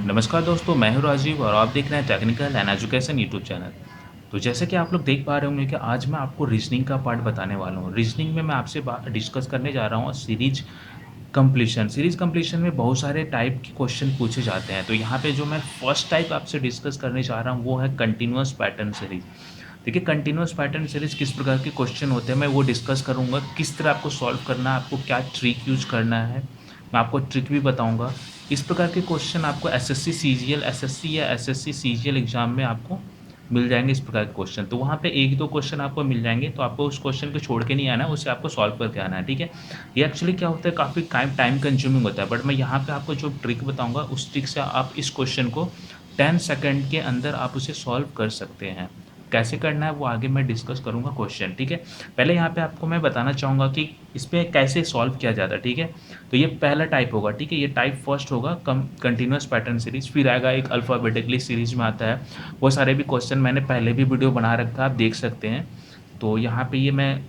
नमस्कार दोस्तों, मैं हूँ राजीव और आप देख रहे हैं technical and education YouTube channel. तो जैसे कि आप लोग देख पा रहे होंगे कि आज मैं आपको रीजनिंग का पार्ट बताने वाला हूँ। रीजनिंग में मैं आपसे डिस्कस करने जा रहा हूँ सीरीज कंप्लीशन। सीरीज कंप्लीशन में बहुत सारे टाइप के क्वेश्चन पूछे जाते हैं। तो यहाँ पे जो मैं फर्स्ट टाइप आपसे डिस्कस करने जा रहा हूँ वो है कंटिन्यूअस पैटर्न सीरीज। देखिए कंटिन्यूअस पैटर्न सीरीज किस प्रकार के क्वेश्चन होते हैं मैं वो डिस्कस करूँगा, किस तरह आपको सॉल्व करना है, आपको क्या ट्रिक यूज करना है, मैं आपको ट्रिक भी बताऊँगा। इस प्रकार के क्वेश्चन आपको एसएससी सीजीएल, एसएससी या एसएससी सीजीएल एग्जाम में आपको मिल जाएंगे इस प्रकार के क्वेश्चन। तो वहाँ पे एक दो क्वेश्चन आपको मिल जाएंगे, तो आपको उस क्वेश्चन को छोड़ के नहीं आना है, उसे आपको सॉल्व करके आना है, ठीक है। ये एक्चुअली क्या होता है, काफ़ी टाइम कंज्यूमिंग होता है, बट मैं यहाँ पे आपको जो ट्रिक बताऊँगा उस ट्रिक से आप इस क्वेश्चन को 10 सेकंड के अंदर आप उसे सॉल्व कर सकते हैं। कैसे करना है वो आगे मैं डिस्कस करूँगा क्वेश्चन, ठीक है। पहले यहाँ पे आपको मैं बताना चाहूँगा कि इस पे कैसे सॉल्व किया जाता है, ठीक है। तो ये पहला टाइप होगा, ठीक है। ये टाइप फर्स्ट होगा कंटिन्यूअस पैटर्न सीरीज, फिर आएगा एक अल्फ़ाबेटिकली सीरीज में आता है। वो सारे भी क्वेश्चन मैंने पहले भी वीडियो बना रखा है, आप देख सकते हैं। तो यहाँ पे ये मैं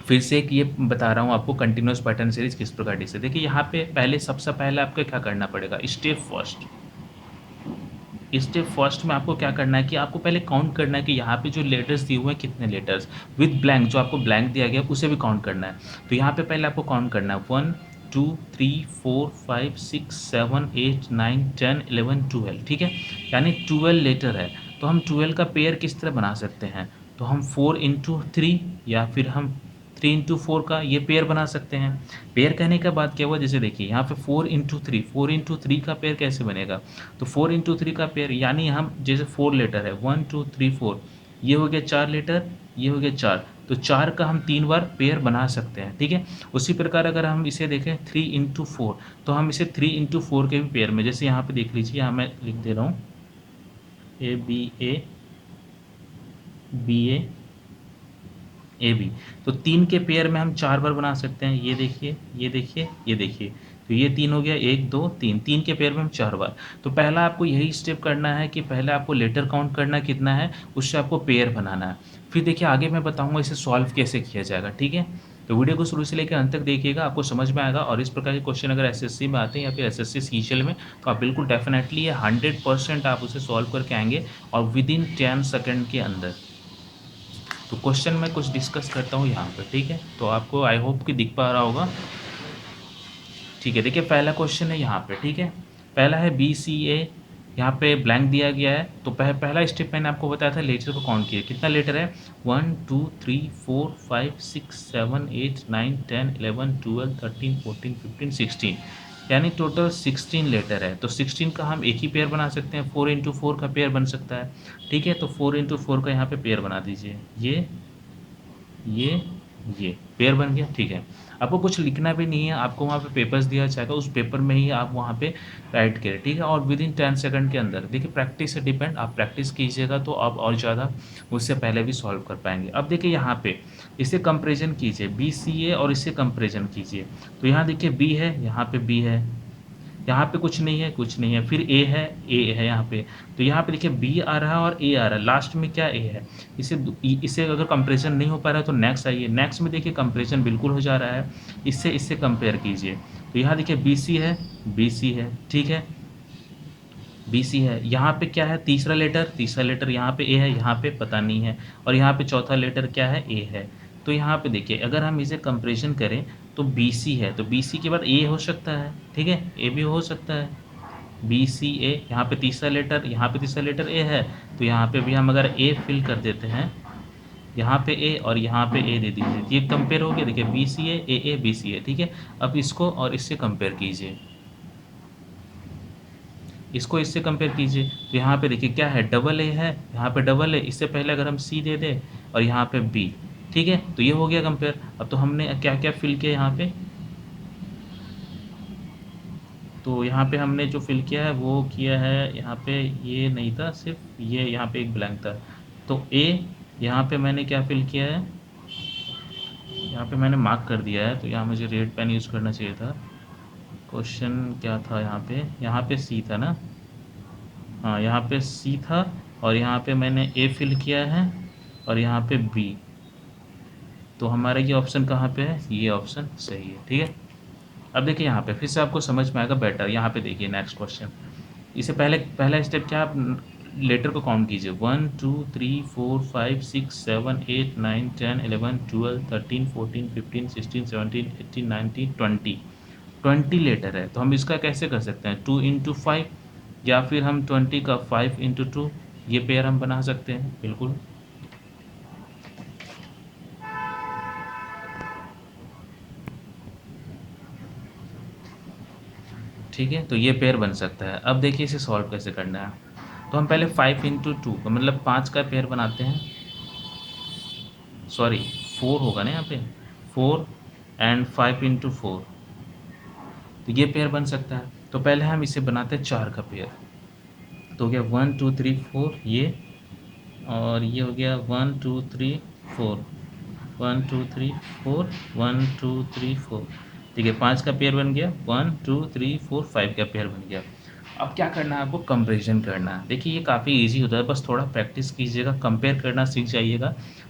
फिर से एक ये बता रहा हूँ आपको कंटिन्यूअस पैटर्न सीरीज किस प्रकार से। देखिए यहाँ पे पहले सबसे पहले आपको क्या करना पड़ेगा, स्टेप फर्स्ट में आपको क्या करना है कि आपको पहले काउंट करना है कि यहाँ पे जो लेटर्स दिए हुए हैं कितने लेटर्स, विद ब्लैंक जो आपको ब्लैंक दिया गया उसे भी काउंट करना है। तो यहाँ पे पहले आपको काउंट करना है 1 2 3 4 5 6 7 8 9 10 11 12, ठीक है। यानी 12 लेटर है। तो हम 12 का पेयर किस तरह बना सकते हैं, तो हम 4 into 3 या फिर हम 3 into 4 का ये पेयर बना सकते हैं। पेयर कहने के बाद क्या हुआ, जैसे देखिए यहाँ पे 4 into 3 का पेयर कैसे बनेगा, तो 4 into 3 का पेयर यानी हम जैसे 4 लेटर है 1 2 3 4, ये हो गया 4 लेटर, ये हो गया 4, तो 4 का हम 3 बार पेयर बना सकते हैं, ठीक है। उसी प्रकार अगर हम इसे देखें 3 into 4, तो हम इसे 3 into 4 के भी पेयर में, जैसे यहाँ पे देख लीजिए, यहाँ मैं लिख दे रहा हूँ ए बी, तो 3 के पेयर में हम 4 बार बना सकते हैं। ये देखिए, ये देखिए, ये देखिए, तो ये 3 हो गया, 1 2 3, 3 के पेयर में हम 4 बार। तो पहला आपको यही स्टेप करना है कि पहले आपको लेटर काउंट करना कितना है, उससे आपको पेयर बनाना है। फिर देखिए आगे मैं बताऊँगा इसे सॉल्व कैसे किया जाएगा, ठीक है। तो वीडियो को शुरू से लेकर अंत तक देखिएगा, आपको समझ में आएगा। और इस प्रकार के क्वेश्चन अगर एसएससी में आते हैं या फिर एसएससी सीजीएल में, तो आप बिल्कुल डेफिनेटली ये 100% आप उसे सॉल्व करके आएंगे और विदिन 10 सेकंड के अंदर। तो क्वेश्चन मैं कुछ डिस्कस करता हूँ यहाँ पर, ठीक है। तो आपको आई होप कि दिख पा रहा होगा, ठीक है। देखिए पहला क्वेश्चन है यहाँ पे, ठीक है। पहला है BCA, यहाँ पे ब्लैंक दिया गया है। तो पहला स्टेप मैंने आपको बताया था लेटर को काउंट किया, कितना लेटर है 1 2 3 4 5 6 7 8 9 10 11 12 13 14 15 16, यानी टोटल 16 लेटर है। तो 16 का हम एक ही पेयर बना सकते हैं, 4 into 4 का पेयर बन सकता है, ठीक है। तो 4 into 4 का यहाँ पे पेयर बना दीजिए, ये ये पेयर बन गया, ठीक है। आपको कुछ लिखना भी नहीं है, आपको वहाँ पे पेपर्स दिया जाएगा, उस पेपर में ही आप वहाँ पे राइट करें, ठीक है। और विदिन 10 सेकंड के अंदर, देखिए प्रैक्टिस से डिपेंड, आप प्रैक्टिस कीजिएगा तो आप और ज़्यादा उससे पहले भी सॉल्व कर पाएंगे। अब देखिए यहाँ पे इसे कंपेरिजन कीजिए, BCA और इससे कंपेरिजन कीजिए। तो यहाँ देखिए बी है, यहाँ पे बी है, यहाँ पे कुछ नहीं है, कुछ नहीं है, फिर ए है यहाँ पे। तो यहाँ पे देखिए बी आ रहा है और ए आ रहा है, लास्ट में क्या ए है। इसे अगर कंपैरिजन नहीं हो पा रहा है तो नेक्स्ट आइए, नेक्स्ट में देखिए कंपैरिजन बिल्कुल हो जा रहा है, इससे कंपेयर कीजिए। तो यहाँ देखिए BC है, ठीक है, BC है। यहाँ पे क्या है, तीसरा लेटर यहाँ पे ए है, यहाँ पे पता नहीं है, और यहाँ पे चौथा लेटर क्या है, ए है। तो यहाँ पे देखिए अगर हम इसे कंपेरिजन करें तो BC है, तो BC के बाद ए हो सकता है, ठीक है, ए भी हो सकता है, BCA। यहाँ पे तीसरा लेटर, यहाँ पे तीसरा लेटर ए है, तो यहाँ पे भी हम अगर ए फिल कर देते हैं, यहाँ पे ए और यहाँ पे ए दे दीजिए, ये कंपेयर हो गया। देखिए BCA ए BCA, ठीक है। अब इसको और इससे कंपेयर कीजिए, इसको इससे कंपेयर कीजिए। तो यहाँ पे देखिए क्या है, डबल ए है, यहाँ पे डबल ए, इससे पहले अगर हम सी दे दें और यहाँ पे बी, ठीक है, तो ये हो गया कंपेयर। अब तो हमने क्या क्या फिल किया यहाँ पे, तो यहाँ पे हमने जो फिल किया है वो किया है, यहाँ पे ये नहीं था, सिर्फ ये यहाँ पे एक ब्लैंक था। तो ए, यहाँ पे मैंने क्या फिल किया है, यहाँ पे मैंने मार्क कर दिया है, तो यहाँ मुझे रेड पेन यूज़ करना चाहिए था। क्वेश्चन क्या था यहाँ पे सी था ना, हाँ यहाँ पे सी था, और यहाँ पे मैंने ए फिल किया है और यहाँ पे बी। तो हमारा ये ऑप्शन कहाँ पे है, ये ऑप्शन सही है, ठीक है। अब देखिए यहाँ पे फिर से आपको समझ में आएगा बेटर। यहाँ पे देखिए नेक्स्ट क्वेश्चन, इससे पहले पहला स्टेप क्या, आप लेटर को काउंट कीजिए, 1 2 3 4 5 6 7 8 9 10 11 12 13 14 15 16 17 18 19 20, 20 लेटर है। तो हम इसका कैसे कर सकते हैं, 2 × 5, या फिर हम 20 का 5 × 2, ये पेयर हम बना सकते हैं बिल्कुल। ठीक है, तो ये पेयर बन सकता है। अब देखिए इसे सॉल्व कैसे करना है। तो हम पहले 5 × 2 मतलब 5 का पेयर बनाते हैं, सॉरी 4 होगा ना यहाँ पे, 4 एंड 5 × 4, तो ये पेयर बन सकता है। तो पहले हम इसे बनाते हैं 4 का पेयर। तो हो गया 1 2 3 4 ये, और ये हो गया 1 2 3 4, 1 2 3 4, 1 2 3 4। ठीक है, 5 का पेयर बन गया, 1 2 3 4 5 का पेयर बन गया। अब क्या करना है आपको, कंपैरिजन करना है। देखिए ये काफ़ी इजी होता है, बस थोड़ा प्रैक्टिस कीजिएगा, कंपेयर करना सीख जाइएगा,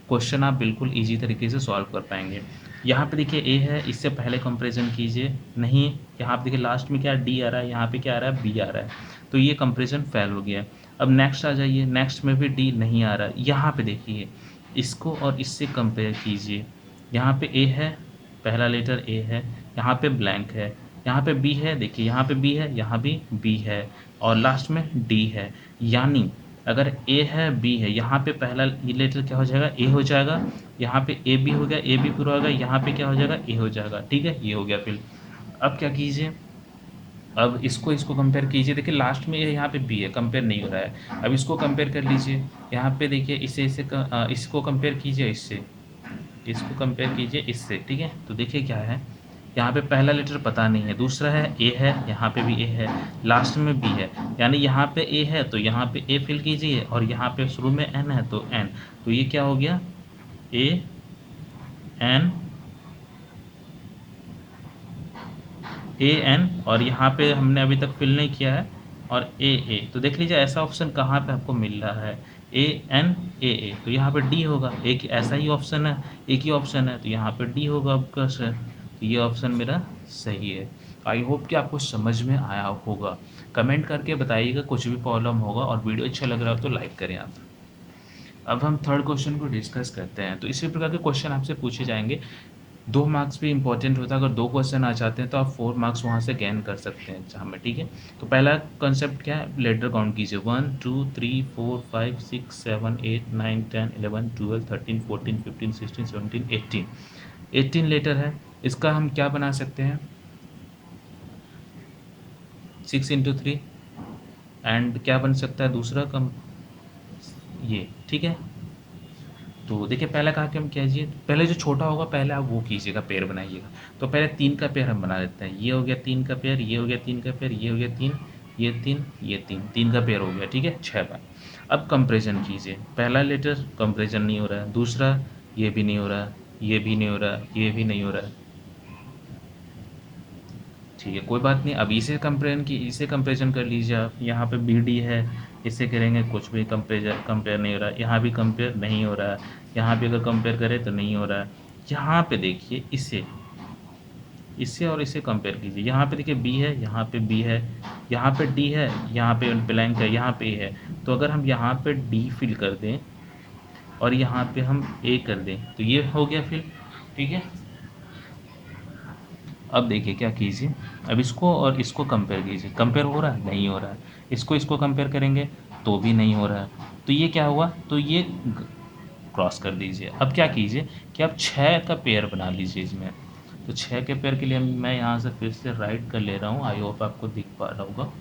क्वेश्चन आप बिल्कुल इजी तरीके से सॉल्व कर पाएंगे। यहाँ पे देखिए ए है, इससे पहले कंपैरिजन कीजिए, नहीं, यहाँ पे देखिए लास्ट में क्या डी आ रहा है, यहाँ पे क्या आ रहा है, बी आ रहा है, तो ये कंपैरिजन फेल हो गया। अब नेक्स्ट आ जाइए, नेक्स्ट में भी डी नहीं आ रहा है, यहाँ पे देखिए इसको और इससे कंपेयर कीजिए। यहाँ पे ए है, पहला लेटर ए है, यहाँ पे ब्लैंक है, यहाँ पे बी है, देखिए यहाँ पे बी है, यहाँ भी बी है, और लास्ट में डी है। यानी अगर ए है बी है, यहाँ पे पहला ये लेटर क्या हो जाएगा, ए हो जाएगा, यहाँ पे ए बी हो गया, ए बी पूरा हो गया, यहाँ पे क्या हो जाएगा, ए हो जाएगा। ठीक है, ये हो गया। फिर अब क्या कीजिए, अब इसको इसको कंपेयर कीजिए, देखिए लास्ट में ये यहाँ पे बी है, कंपेयर नहीं हो रहा है। अब इसको कंपेयर कर लीजिए, यहाँ पे देखिए इसको कंपेयर कीजिए इससे, इसको कंपेयर कीजिए इससे। ठीक है, तो देखिए क्या है, यहाँ पे पहला लेटर पता नहीं है, दूसरा है ए है, यहाँ पे भी ए है, लास्ट में बी है, यानी यहाँ पे ए है तो यहाँ पे ए फिल कीजिए, और यहाँ पे शुरू में एन है तो एन, तो ये क्या हो गया, ए एन, ए एन, और यहाँ पे हमने अभी तक फिल नहीं किया है, और ए ए, तो देख लीजिए ऐसा ऑप्शन कहाँ पे आपको मिल रहा है, ए एन ए ए, तो यहाँ पे डी होगा, एक ऐसा ही ऑप्शन है, एक ही ऑप्शन है, तो यहाँ पे डी होगा आपका सर, तो ये ऑप्शन मेरा सही है। आई होप कि आपको समझ में आया होगा, कमेंट करके बताइएगा कुछ भी प्रॉब्लम होगा, और वीडियो अच्छा लग रहा हो तो लाइक करें आप। अब हम थर्ड क्वेश्चन को डिस्कस करते हैं। तो इसी प्रकार के क्वेश्चन आपसे पूछे जाएंगे, 2 मार्क्स भी इंपॉर्टेंट होता है, अगर 2 क्वेश्चन आ जाते हैं तो आप 4 मार्क्स वहाँ से गेन कर सकते हैं एग्जाम में। ठीक है, तो पहला कंसेप्ट क्या है, लेटर काउंट कीजिए, 1 2 3 4 5 6 7 8 9 10 11 12 13 14 15 16 17 18, 18 लेटर है। इसका हम क्या बना सकते हैं, 6 × 3, एंड क्या बन सकता है दूसरा कम, ये। ठीक है, तो देखिए पहला कहा कि हम कीजिए, पहले जो छोटा होगा पहले आप वो कीजिएगा, पेयर बनाइएगा। तो पहले 3 का पेयर हम बना लेते हैं, ये हो गया 3 का पेयर, ये हो गया 3 का पेयर, ये हो गया 3, ये 3, ये 3, 3 का पेयर हो गया। ठीक है, 6 बार। अब कंपेरिजन कीजिए, पहला लेटर कंपेरिजन नहीं हो रहा है, दूसरा ये भी नहीं हो रहा, ये भी नहीं हो रहा, ये भी नहीं हो रहा है। ठीक है, कोई बात नहीं, अब इसे कंपेरिजन कर लीजिए आप, यहाँ पे बी डी है, इससे करेंगे कुछ भी कंपेयर नहीं हो रहा है, यहाँ भी कंपेयर नहीं हो रहा है, यहाँ भी अगर कंपेयर करें तो नहीं हो रहा है। यहाँ पे देखिए इसे इससे और इसे कंपेयर कीजिए, यहाँ पे देखिए बी है, यहाँ पे बी है, यहाँ पे डी है, यहाँ पे ब्लैंक है, यहाँ पे ए है। तो अगर हम यहाँ पे डी फिल कर दें और यहाँ पे हम ए कर दें तो ये हो गया फिल। ठीक है, अब देखिए क्या कीजिए, अब इसको और इसको कंपेयर कीजिए, कंपेयर हो रहा है, नहीं हो रहा है। इसको इसको कंपेयर करेंगे तो भी नहीं हो रहा है, तो ये क्या हुआ, तो ये क्रॉस कर दीजिए। अब क्या कीजिए कि आप 6 का पेयर बना लीजिए इसमें। तो 6 के पेयर के लिए मैं यहाँ से फिर से राइट कर ले रहा हूँ, आई होप आपको दिख पा रहा होगा।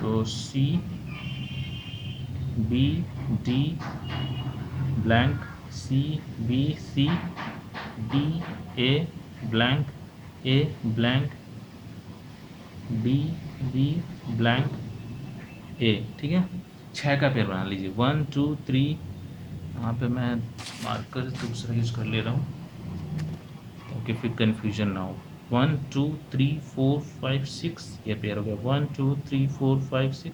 तो C B D blank, C B C D A blank, A blank, B B blank, A. ठीक है, 6 का पेयर बना लीजिए, 1 2 3, यहाँ पे मैं मार्कर दूसरा यूज़ कर ले रहा हूँ ताकि फिर कन्फ्यूजन ना हो। 1 2 3 4 5 6, ये पेयर हो गया, 1 2 3 4 5 6,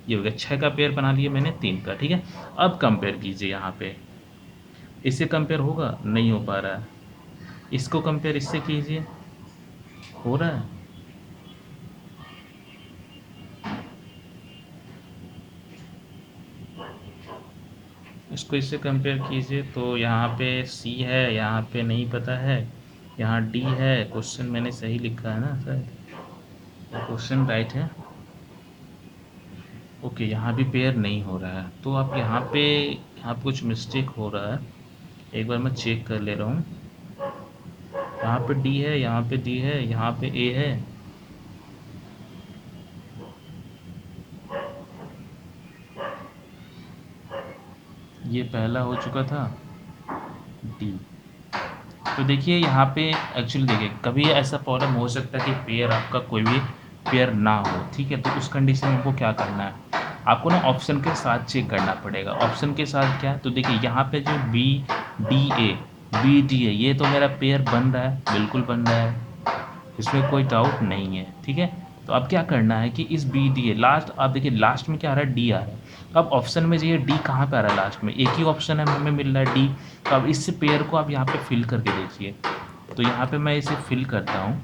ये हो गया। 6 का पेयर बना लिया मैंने 3 का। ठीक है, अब कंपेयर कीजिए, यहाँ पे इससे कंपेयर होगा, नहीं हो पा रहा है। इसको कंपेयर इससे कीजिए, हो रहा है? इसको इससे कंपेयर कीजिए तो यहाँ पे सी है, यहाँ पे नहीं पता है, यहाँ डी है। क्वेश्चन मैंने सही लिखा है ना सर? क्वेश्चन राइट है। ओके, यहाँ भी पेयर नहीं हो रहा है, तो आप यहाँ पे कुछ मिस्टेक हो रहा है। एक बार मैं चेक कर ले रहा हूँ। यहाँ पे डी है, यहाँ पे डी है, यहाँ पे ए है। ये पहला हो चुका था, डी। तो देखिए यहाँ पे एक्चुअली देखिए कभी ऐसा प्रॉब्लम हो सकता है कि पेयर आपका कोई भी पेयर ना हो, ठीक है? तो उस कंडीशन में आपको क्या करना है, आपको ना ऑप्शन के साथ चेक करना पड़ेगा। ऑप्शन के साथ क्या, तो देखिए यहाँ पे जो बी डी ए ये तो मेरा पेयर बन रहा है, बिल्कुल बन रहा है, इसमें कोई डाउट नहीं है, ठीक है? तो अब क्या करना है कि इस बी डी ए लास्ट, आप देखिए लास्ट में क्या आ रहा है, डी आ रहा है। अब ऑप्शन में जाइए, डी कहाँ पे आ रहा है लास्ट में, एक ही ऑप्शन है हमें मिल रहा है डी। तो अब इस पेयर को आप यहाँ पे फिल करके देखिए। तो यहाँ पे मैं इसे फिल करता हूँ।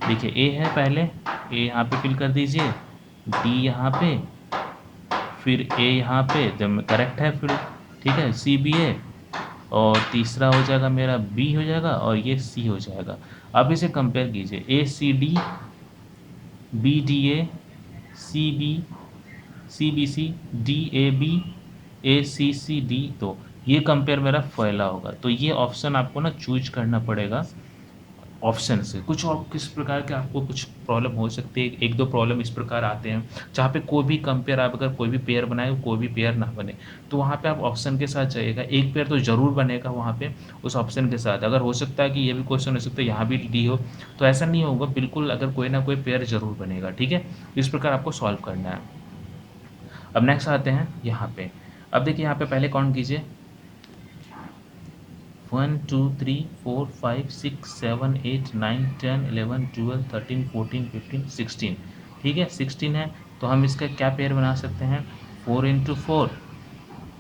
देखिए ए है पहले, ए यहाँ पे फिल कर दीजिए, डी यहाँ पे, फिर ए यहाँ पे, जब करेक्ट है फिर, ठीक है, सी बी ए, और तीसरा हो जाएगा मेरा बी हो जाएगा, और ये सी हो जाएगा। अब इसे कंपेयर कीजिए, A C D, B D A, C B, C B C, D A B, A C C D. तो ये कंपेयर मेरा पहला होगा। तो ये ऑप्शन आपको ना चूज करना पड़ेगा ऑप्शन से। कुछ और किस प्रकार के आपको कुछ प्रॉब्लम हो सकती है, एक दो प्रॉब्लम इस प्रकार आते हैं जहाँ पे कोई भी कंपेयर, आप अगर कोई भी पेयर बनाए कोई भी पेयर ना बने, तो वहाँ पे आप ऑप्शन के साथ जाइएगा, एक पेयर तो ज़रूर बनेगा वहाँ पे उस ऑप्शन के साथ। अगर हो सकता है कि ये भी क्वेश्चन हो सकता है यहाँ भी डी हो, तो ऐसा नहीं होगा बिल्कुल, अगर कोई ना कोई पेयर ज़रूर बनेगा, ठीक है? इस प्रकार आपको सॉल्व करना है। अब नेक्स्ट आते हैं यहाँ पे। अब देखिए यहाँ पे पहले काउंट कीजिए, 1 2 3 4 5 6 7 8 9 10 11 12 13 14 15 16, ठीक है? 16 है, तो हम इसका क्या पेयर बना सकते हैं, 4 इंटू 4,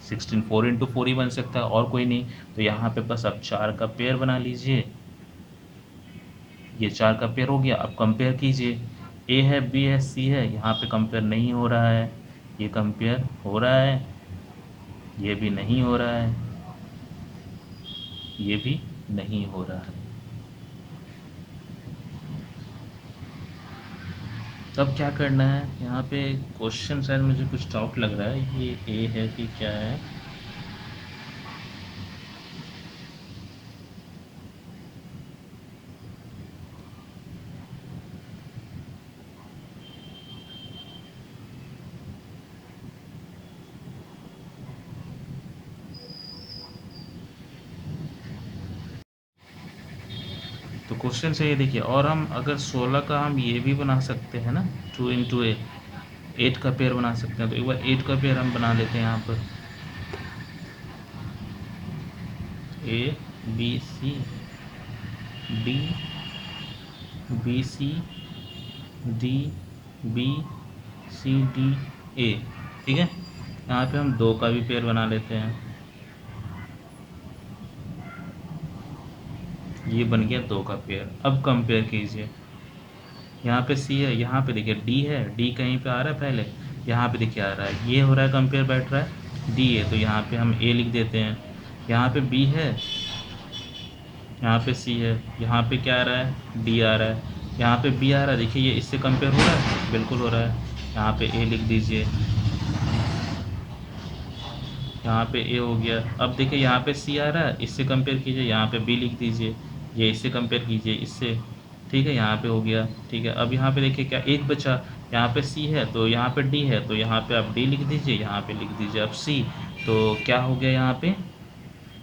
16, 4 इंटू 4 ही बन सकता है, और कोई नहीं। तो यहाँ पे बस आप 4 का पेयर बना लीजिए, ये 4 का पेयर हो गया। अब कंपेयर कीजिए, ए है, बी है, सी है, यहाँ पे कंपेयर नहीं हो रहा है, ये कंपेयर हो रहा है, ये भी नहीं हो रहा है, ये भी नहीं हो रहा है। तब क्या करना है, यहाँ पे क्वेश्चन शायद मुझे कुछ डाउट लग रहा है, ये ए है कि क्या है। तो क्वेश्चन से ये देखिए, और हम अगर 16 का हम ये भी बना सकते हैं ना, 2 इंटू ए, 8 का पेयर बना सकते हैं। तो एक बार 8 का पेयर हम बना लेते हैं यहाँ पर, A B C D, B C D, B C D A, ठीक है? यहाँ पे हम 2 का भी पेयर बना लेते हैं, ये बन गया 2 का पेयर। अब कंपेयर कीजिए, यहाँ पे सी है, यहाँ पे देखिए डी है, डी कहीं पे आ रहा है पहले, यहाँ पे देखिए आ रहा है, ये हो रहा है कंपेयर बैठ रहा है डी है, तो यहाँ पे हम ए लिख देते हैं। यहाँ पे बी है, यहाँ पे सी है, यहाँ पे क्या आ रहा है, डी आ रहा है, यहाँ पे बी आ रहा है, देखिए ये इससे कंपेयर हो रहा है, बिल्कुल हो रहा है। यहाँ पे ए लिख दीजिए, यहाँ पे ए हो गया। अब देखिए यहाँ पे सी आ रहा है, इससे कंपेयर कीजिए, यहाँ पे बी लिख दीजिए, ये इससे कंपेयर कीजिए इससे, ठीक है? यहाँ पे हो गया, ठीक है? अब यहाँ पे देखिए क्या एक बचा, यहाँ पे सी है तो यहाँ पे डी है, तो यहाँ पे आप डी लिख दीजिए, यहाँ पे लिख दीजिए अब सी। तो क्या हो गया यहाँ पे,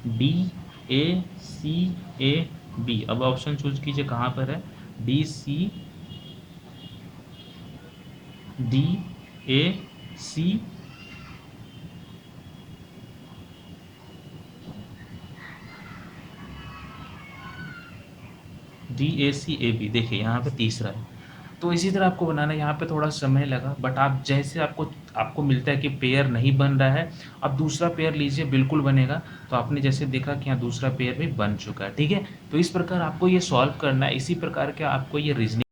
D A C A B. अब ऑप्शन चूज कीजिए कहाँ पर है, D C D A C, D A C A B. देखिए यहाँ पे तीसरा है, तो इसी तरह आपको बनाना है। यहाँ पे थोड़ा समय लगा, बट आप जैसे आपको आपको मिलता है कि पेयर नहीं बन रहा है, अब दूसरा पेयर लीजिए, बिल्कुल बनेगा। तो आपने जैसे देखा कि यहाँ दूसरा पेयर भी बन चुका है, ठीक है। तो इस प्रकार आपको ये सॉल्व करना है, इसी प्रकार के आपको ये रीजनिंग